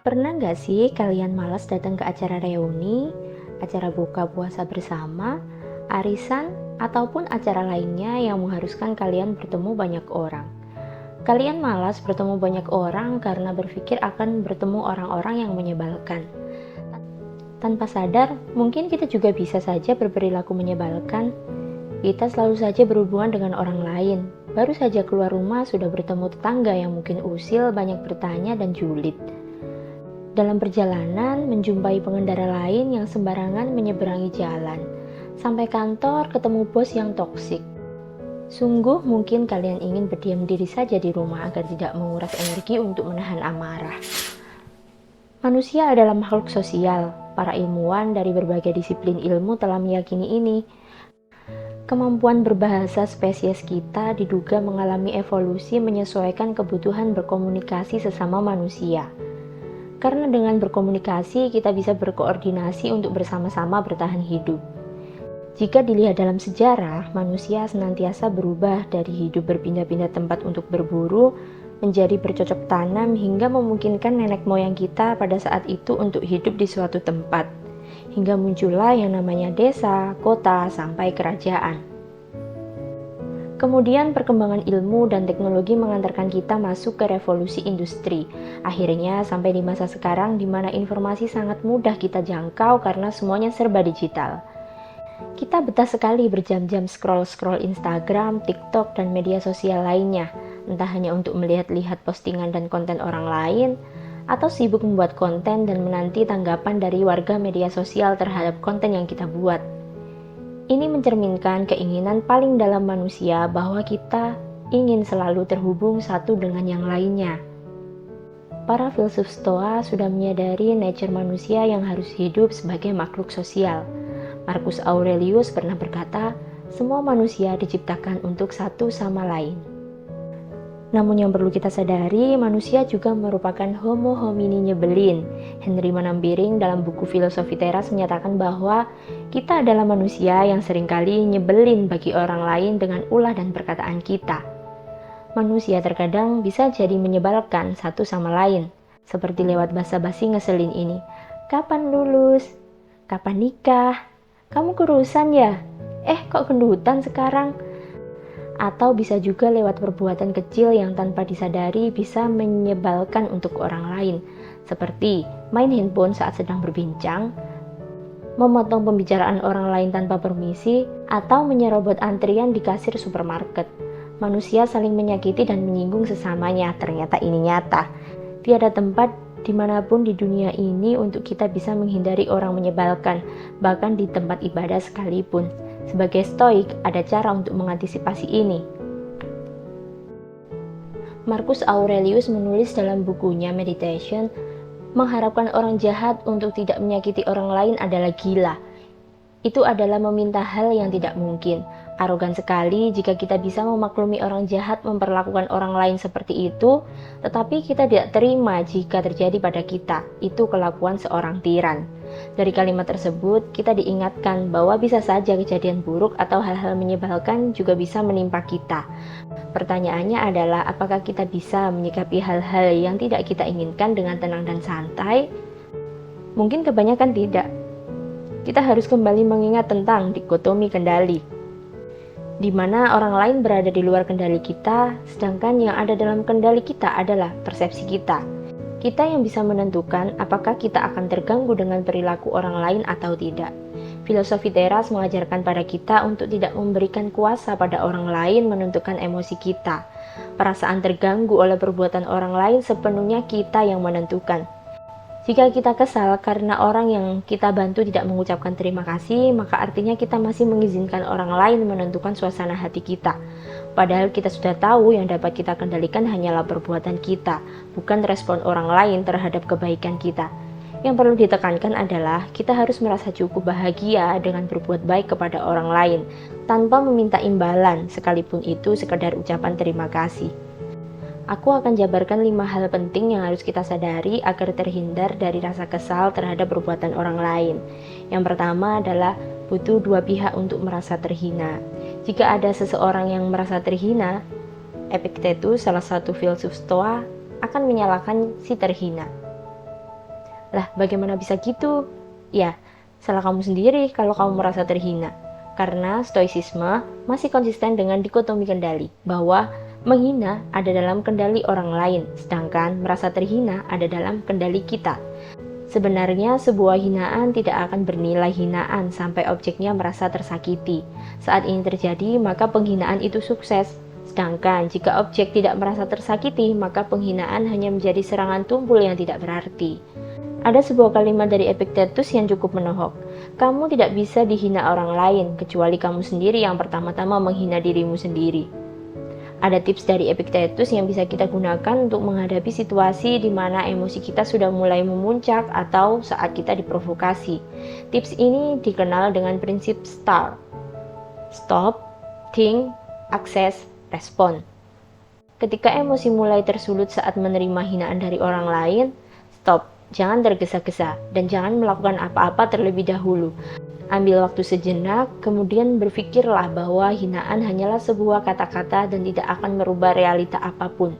Pernah nggak sih kalian malas datang ke acara reuni, acara buka puasa bersama, arisan, ataupun acara lainnya yang mengharuskan kalian bertemu banyak orang? Kalian malas bertemu banyak orang karena berpikir akan bertemu orang-orang yang menyebalkan. Tanpa sadar, mungkin kita juga bisa saja berperilaku menyebalkan. Kita selalu saja berhubungan dengan orang lain. Baru saja keluar rumah sudah bertemu tetangga yang mungkin usil, banyak bertanya, dan julid. Dalam perjalanan, menjumpai pengendara lain yang sembarangan menyeberangi jalan. Sampai kantor, ketemu bos yang toksik. Sungguh mungkin kalian ingin berdiam diri saja di rumah agar tidak menguras energi untuk menahan amarah. Manusia adalah makhluk sosial. Para ilmuwan dari berbagai disiplin ilmu telah meyakini ini. Kemampuan berbahasa spesies kita diduga mengalami evolusi menyesuaikan kebutuhan berkomunikasi sesama manusia. Karena dengan berkomunikasi, kita bisa berkoordinasi untuk bersama-sama bertahan hidup. Jika dilihat dalam sejarah, manusia senantiasa berubah dari hidup berpindah-pindah tempat untuk berburu, menjadi bercocok tanam hingga memungkinkan nenek moyang kita pada saat itu untuk hidup di suatu tempat. Hingga muncullah yang namanya desa, kota, sampai kerajaan. Kemudian perkembangan ilmu dan teknologi mengantarkan kita masuk ke revolusi industri. Akhirnya sampai di masa sekarang di mana informasi sangat mudah kita jangkau karena semuanya serba digital. Kita betah sekali berjam-jam scroll-scroll Instagram, TikTok, dan media sosial lainnya. Entah hanya untuk melihat-lihat postingan dan konten orang lain, atau sibuk membuat konten dan menanti tanggapan dari warga media sosial terhadap konten yang kita buat. Ini mencerminkan keinginan paling dalam manusia bahwa kita ingin selalu terhubung satu dengan yang lainnya. Para filsuf Stoa sudah menyadari nature manusia yang harus hidup sebagai makhluk sosial. Marcus Aurelius pernah berkata, semua manusia diciptakan untuk satu sama lain. Namun yang perlu kita sadari, manusia juga merupakan homo homini nyebelin. Henry Manambiring dalam buku Filosofi Teras menyatakan bahwa kita adalah manusia yang seringkali nyebelin bagi orang lain dengan ulah dan perkataan kita. Manusia terkadang bisa jadi menyebalkan satu sama lain, seperti lewat basa-basi ngeselin ini. Kapan lulus? Kapan nikah? Kamu kurusan ya? Kok gendutan sekarang? Atau bisa juga lewat perbuatan kecil yang tanpa disadari bisa menyebalkan untuk orang lain, seperti main handphone saat sedang berbincang, memotong pembicaraan orang lain tanpa permisi, atau menyerobot antrian di kasir supermarket. Manusia saling menyakiti dan menyinggung sesamanya, ternyata ini nyata. Tiada tempat dimanapun di dunia ini untuk kita bisa menghindari orang menyebalkan, bahkan di tempat ibadah sekalipun. Sebagai stoik, ada cara untuk mengantisipasi ini. Marcus Aurelius menulis dalam bukunya Meditation, mengharapkan orang jahat untuk tidak menyakiti orang lain adalah gila. Itu adalah meminta hal yang tidak mungkin. Arogan sekali jika kita bisa memaklumi orang jahat memperlakukan orang lain seperti itu, tetapi kita tidak terima jika terjadi pada kita. Itu kelakuan seorang tiran. Dari kalimat tersebut, kita diingatkan bahwa bisa saja kejadian buruk atau hal-hal menyebalkan juga bisa menimpa kita. Pertanyaannya adalah apakah kita bisa menyikapi hal-hal yang tidak kita inginkan dengan tenang dan santai? Mungkin kebanyakan tidak. Kita harus kembali mengingat tentang dikotomi kendali, di mana orang lain berada di luar kendali kita, sedangkan yang ada dalam kendali kita adalah persepsi kita. Kita yang bisa menentukan apakah kita akan terganggu dengan perilaku orang lain atau tidak. Filosofi Teras mengajarkan pada kita untuk tidak memberikan kuasa pada orang lain menentukan emosi kita. Perasaan terganggu oleh perbuatan orang lain sepenuhnya kita yang menentukan. Jika kita kesal karena orang yang kita bantu tidak mengucapkan terima kasih, maka artinya kita masih mengizinkan orang lain menentukan suasana hati kita. Padahal kita sudah tahu yang dapat kita kendalikan hanyalah perbuatan kita, bukan respon orang lain terhadap kebaikan kita. Yang perlu ditekankan adalah kita harus merasa cukup bahagia dengan berbuat baik kepada orang lain, tanpa meminta imbalan, sekalipun itu sekedar ucapan terima kasih. Aku akan jabarkan 5 hal penting yang harus kita sadari agar terhindar dari rasa kesal terhadap perbuatan orang lain. Yang pertama adalah butuh dua pihak untuk merasa terhina. Jika ada seseorang yang merasa terhina, Epictetus, salah satu filsuf Stoa, akan menyalahkan si terhina. Lah, bagaimana bisa gitu? Ya, salah kamu sendiri kalau kamu merasa terhina. Karena stoicisme masih konsisten dengan dikotomi kendali, bahwa menghina ada dalam kendali orang lain, sedangkan merasa terhina ada dalam kendali kita. Sebenarnya sebuah hinaan tidak akan bernilai hinaan sampai objeknya merasa tersakiti. Saat ini terjadi, maka penghinaan itu sukses. Sedangkan jika objek tidak merasa tersakiti, maka penghinaan hanya menjadi serangan tumpul yang tidak berarti. Ada sebuah kalimat dari Epictetus yang cukup menohok. Kamu tidak bisa dihina orang lain, kecuali kamu sendiri yang pertama-tama menghina dirimu sendiri. Ada tips dari Epictetus yang bisa kita gunakan untuk menghadapi situasi di mana emosi kita sudah mulai memuncak atau saat kita diprovokasi. Tips ini dikenal dengan prinsip STAR. Stop, think, access, respond. Ketika emosi mulai tersulut saat menerima hinaan dari orang lain, stop. Jangan tergesa-gesa dan jangan melakukan apa-apa terlebih dahulu. Ambil waktu sejenak, kemudian berpikirlah bahwa hinaan hanyalah sebuah kata-kata dan tidak akan merubah realita apapun.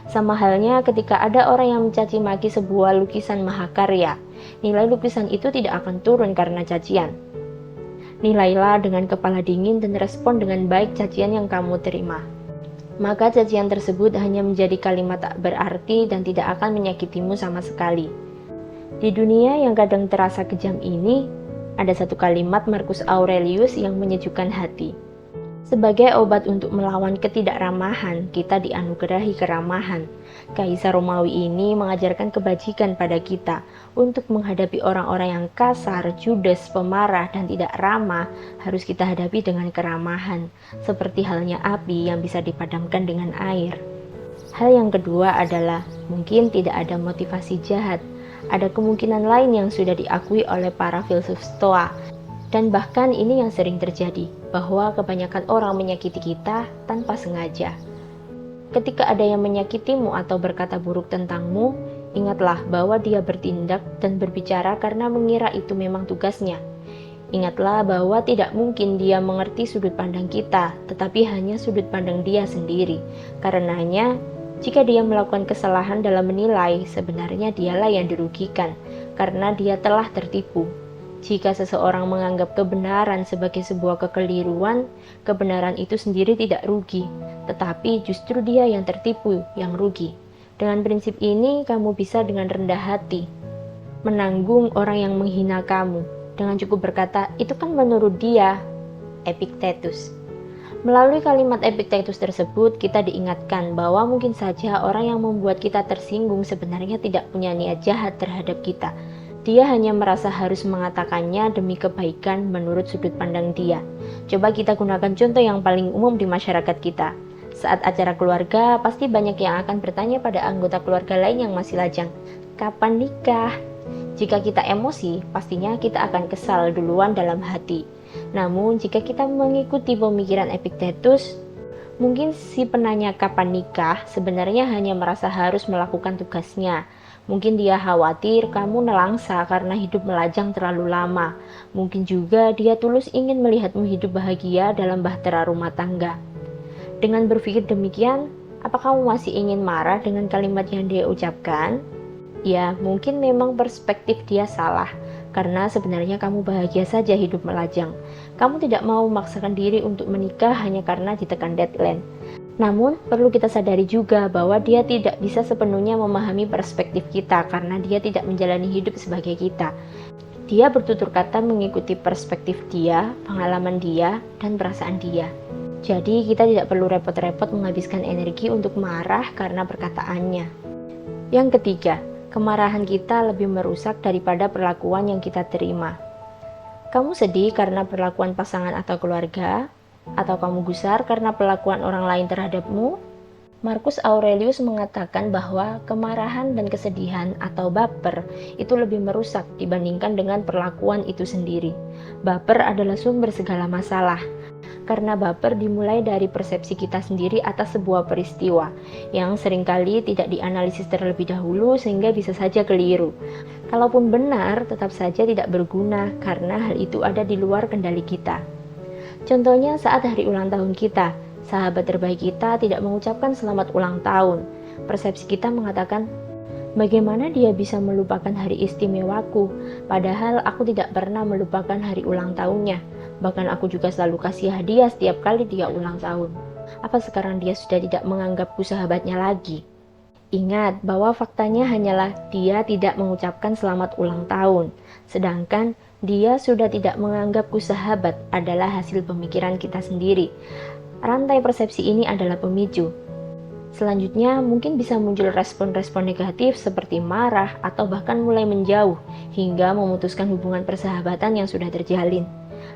Sama halnya ketika ada orang yang mencaci maki sebuah lukisan mahakarya, nilai lukisan itu tidak akan turun karena cacian. Nilailah dengan kepala dingin dan respon dengan baik cacian yang kamu terima. Maka cacian tersebut hanya menjadi kalimat tak berarti dan tidak akan menyakitimu sama sekali. Di dunia yang kadang terasa kejam ini, ada satu kalimat Marcus Aurelius yang menyejukkan hati. Sebagai obat untuk melawan ketidakramahan, kita dianugerahi keramahan. Kaisar Romawi ini mengajarkan kebajikan pada kita. Untuk menghadapi orang-orang yang kasar, judes, pemarah, dan tidak ramah, harus kita hadapi dengan keramahan, seperti halnya api yang bisa dipadamkan dengan air. Hal yang kedua adalah, mungkin tidak ada motivasi jahat. Ada kemungkinan lain yang sudah diakui oleh para filsuf Stoa, dan bahkan ini yang sering terjadi, bahwa kebanyakan orang menyakiti kita tanpa sengaja. Ketika ada yang menyakitimu atau berkata buruk tentangmu, ingatlah bahwa dia bertindak dan berbicara karena mengira itu memang tugasnya. Ingatlah bahwa tidak mungkin dia mengerti sudut pandang kita, tetapi hanya sudut pandang dia sendiri. Karenanya, jika dia melakukan kesalahan dalam menilai, sebenarnya dialah yang dirugikan, karena dia telah tertipu. Jika seseorang menganggap kebenaran sebagai sebuah kekeliruan, kebenaran itu sendiri tidak rugi, tetapi justru dia yang tertipu, yang rugi. Dengan prinsip ini, kamu bisa dengan rendah hati menanggung orang yang menghina kamu, dengan cukup berkata, itu kan menurut dia, Epictetus. Melalui kalimat Epictetus tersebut, kita diingatkan bahwa mungkin saja orang yang membuat kita tersinggung sebenarnya tidak punya niat jahat terhadap kita. Dia hanya merasa harus mengatakannya demi kebaikan menurut sudut pandang dia. Coba kita gunakan contoh yang paling umum di masyarakat kita. Saat acara keluarga, pasti banyak yang akan bertanya pada anggota keluarga lain yang masih lajang, kapan nikah? Jika kita emosi, pastinya kita akan kesal duluan dalam hati. Namun, jika kita mengikuti pemikiran Epictetus, mungkin si penanya kapan nikah sebenarnya hanya merasa harus melakukan tugasnya. Mungkin dia khawatir kamu nelangsa karena hidup melajang terlalu lama. Mungkin juga dia tulus ingin melihatmu hidup bahagia dalam bahtera rumah tangga. Dengan berpikir demikian, apa kamu masih ingin marah dengan kalimat yang dia ucapkan? Ya, mungkin memang perspektif dia salah. Karena sebenarnya kamu bahagia saja hidup melajang. Kamu tidak mau memaksakan diri untuk menikah hanya karena ditekan deadline. Namun, perlu kita sadari juga bahwa dia tidak bisa sepenuhnya memahami perspektif kita karena dia tidak menjalani hidup sebagai kita. Dia bertutur kata mengikuti perspektif dia, pengalaman dia, dan perasaan dia. Jadi, kita tidak perlu repot-repot menghabiskan energi untuk marah karena perkataannya. Yang ketiga, kemarahan kita lebih merusak daripada perlakuan yang kita terima. Kamu sedih karena perlakuan pasangan atau keluarga, atau kamu gusar karena perlakuan orang lain terhadapmu? Marcus Aurelius mengatakan bahwa kemarahan dan kesedihan atau baper itu lebih merusak dibandingkan dengan perlakuan itu sendiri. Baper adalah sumber segala masalah. Karena baper dimulai dari persepsi kita sendiri atas sebuah peristiwa yang seringkali tidak dianalisis terlebih dahulu sehingga bisa saja keliru. Kalaupun benar, tetap saja tidak berguna karena hal itu ada di luar kendali kita. Contohnya saat hari ulang tahun kita, sahabat terbaik kita tidak mengucapkan selamat ulang tahun. Persepsi kita mengatakan, Bagaimana dia bisa melupakan hari istimewaku, padahal aku tidak pernah melupakan hari ulang tahunnya. Bahkan aku juga selalu kasih hadiah setiap kali dia ulang tahun. Apa sekarang dia sudah tidak menganggapku sahabatnya lagi? Ingat bahwa faktanya hanyalah dia tidak mengucapkan selamat ulang tahun, sedangkan dia sudah tidak menganggapku sahabat adalah hasil pemikiran kita sendiri. Rantai persepsi ini adalah pemicu. Selanjutnya mungkin bisa muncul respon-respon negatif seperti marah atau bahkan mulai menjauh hingga memutuskan hubungan persahabatan yang sudah terjalin.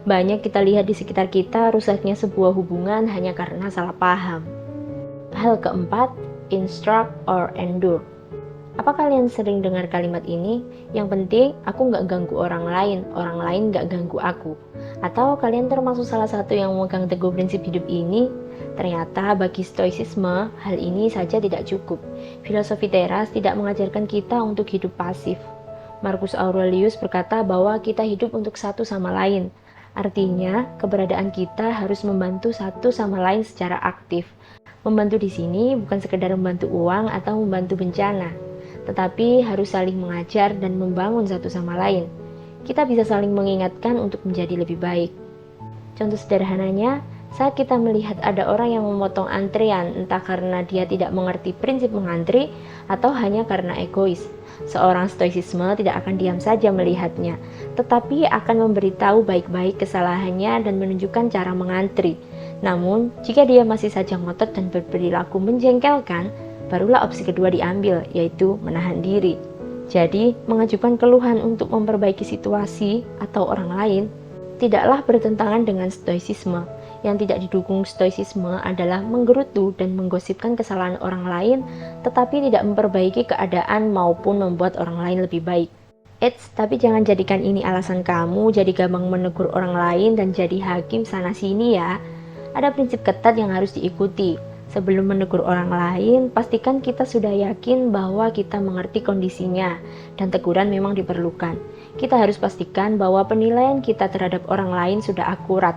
Banyak kita lihat di sekitar kita rusaknya sebuah hubungan hanya karena salah paham. Hal keempat, instruct or endure. Apa kalian sering dengar kalimat ini? Yang penting aku nggak ganggu orang lain nggak ganggu aku. Atau kalian termasuk salah satu yang memegang teguh prinsip hidup ini? Ternyata bagi stoicisme, hal ini saja tidak cukup. Filosofi teras tidak mengajarkan kita untuk hidup pasif. Marcus Aurelius berkata bahwa kita hidup untuk satu sama lain. Artinya, keberadaan kita harus membantu satu sama lain secara aktif. Membantu di sini bukan sekedar membantu uang atau membantu bencana, tetapi harus saling mengajar dan membangun satu sama lain. Kita bisa saling mengingatkan untuk menjadi lebih baik. Contoh sederhananya, saat kita melihat ada orang yang memotong antrean, entah karena dia tidak mengerti prinsip mengantri atau hanya karena egois. Seorang stoicisme tidak akan diam saja melihatnya, tetapi akan memberitahu baik-baik kesalahannya dan menunjukkan cara mengantri. Namun, jika dia masih saja ngotot dan berperilaku menjengkelkan, barulah opsi kedua diambil, yaitu menahan diri. Jadi, mengajukan keluhan untuk memperbaiki situasi atau orang lain tidaklah bertentangan dengan stoicisme. Yang tidak didukung stoicisme adalah menggerutu dan menggosipkan kesalahan orang lain, tetapi tidak memperbaiki keadaan maupun membuat orang lain lebih baik. Tapi jangan jadikan ini alasan kamu jadi gampang menegur orang lain dan jadi hakim sana-sini ya. Ada prinsip ketat yang harus diikuti. Sebelum menegur orang lain, pastikan kita sudah yakin bahwa kita mengerti kondisinya dan teguran memang diperlukan. Kita harus pastikan bahwa penilaian kita terhadap orang lain sudah akurat.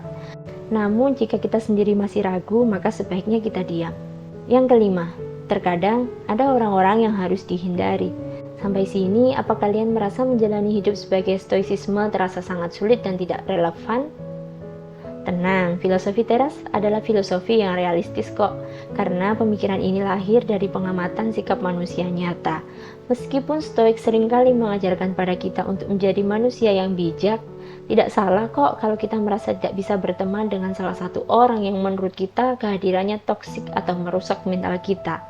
Namun jika kita sendiri masih ragu, maka sebaiknya kita diam. Yang kelima, terkadang ada orang-orang yang harus dihindari. Sampai sini, apa kalian merasa menjalani hidup sebagai stoicisme terasa sangat sulit dan tidak relevan? Tenang, filosofi teras adalah filosofi yang realistis kok, karena pemikiran ini lahir dari pengamatan sikap manusia nyata. Meskipun stoik seringkali mengajarkan pada kita untuk menjadi manusia yang bijak, tidak salah kok kalau kita merasa tidak bisa berteman dengan salah satu orang yang menurut kita kehadirannya toksik atau merusak mental kita.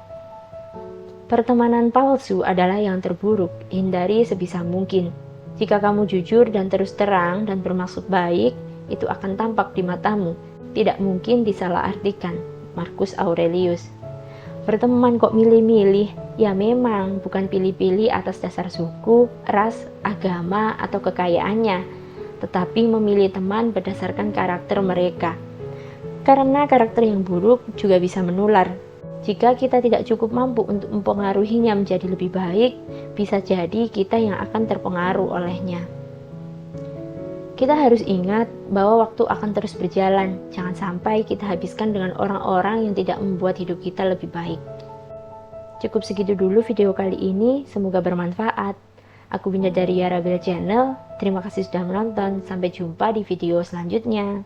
Pertemanan palsu adalah yang terburuk, hindari sebisa mungkin. Jika kamu jujur dan terus terang dan bermaksud baik, itu akan tampak di matamu, tidak mungkin disalahartikan. Marcus Aurelius. Berteman kok milih-milih? Ya memang, bukan pilih-pilih atas dasar suku, ras, agama, atau kekayaannya, tetapi memilih teman berdasarkan karakter mereka. Karena karakter yang buruk juga bisa menular. Jika kita tidak cukup mampu untuk mempengaruhinya menjadi lebih baik, bisa jadi kita yang akan terpengaruh olehnya. Kita harus ingat bahwa waktu akan terus berjalan. Jangan sampai kita habiskan dengan orang-orang yang tidak membuat hidup kita lebih baik. Cukup segitu dulu video kali ini, semoga bermanfaat. Aku Binda dari Yarabel Channel. Terima kasih sudah menonton. Sampai jumpa di video selanjutnya.